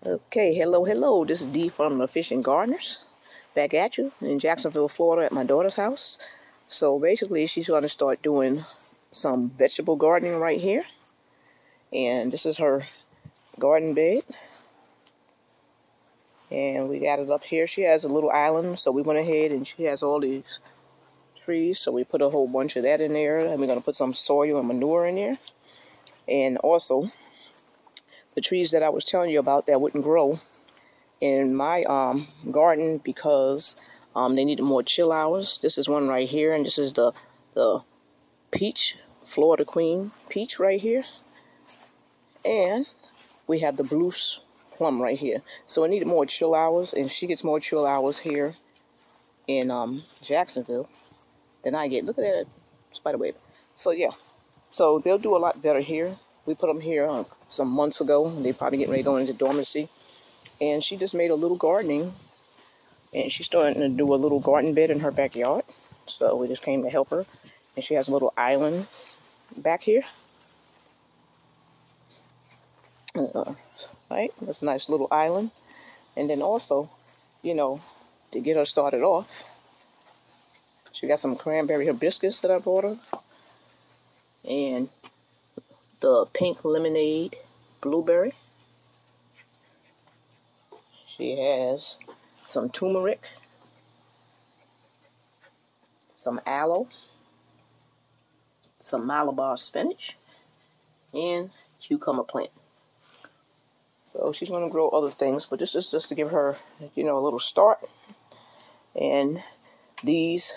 Okay, hello. This is Dee from the Fishing Gardeners. Back at you in Jacksonville, Florida at my daughter's house. So basically, she's going to start doing some vegetable gardening right here. And this is her garden bed. And we got it up here. She has a little island, so we went ahead and she has all these trees. So we put a whole bunch of that in there. And we're going to put some soil and manure in there. And also, the trees that I was telling you about that wouldn't grow in my garden because they needed more chill hours. This is one right here, and this is the peach, Florida Queen peach right here. And we have the blue plum right here. So it needed more chill hours, and she gets more chill hours here in Jacksonville than I get. Look at that spiderweb. So yeah, so they'll do a lot better here. We put them here some months ago. They probably getting ready to go into dormancy. And she just made a little gardening. And she's starting to do a little garden bed in her backyard. So we just came to help her. And she has a little island back here. Right? That's a nice little island. And then also, you know, to get her started off, she got some cranberry hibiscus that I bought her. And the pink lemonade blueberry. She has some turmeric, some aloe, some Malabar spinach, and cucumber plant. So she's going to grow other things, but this is just to give her, you know, a little start. And these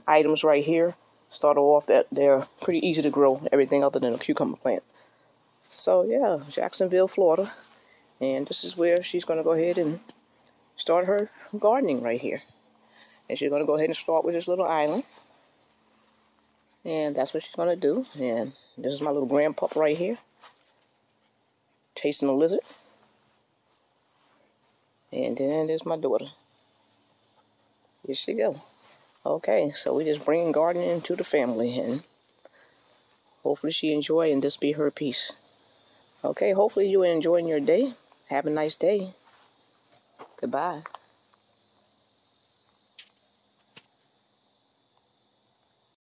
items right here start off that they're pretty easy to grow, everything other than a cucumber plant. So yeah, Jacksonville, Florida. And this is where she's going to go ahead and start her gardening right here. And she's going to go ahead and start with this little island. And that's what she's going to do. And this is my little grandpup right here, chasing a lizard. And then there's my daughter. Here she go. Okay, so we just bring gardening into the family, and hopefully she enjoy and this be her piece. Okay, hopefully you are enjoying your day. Have a nice day. Goodbye.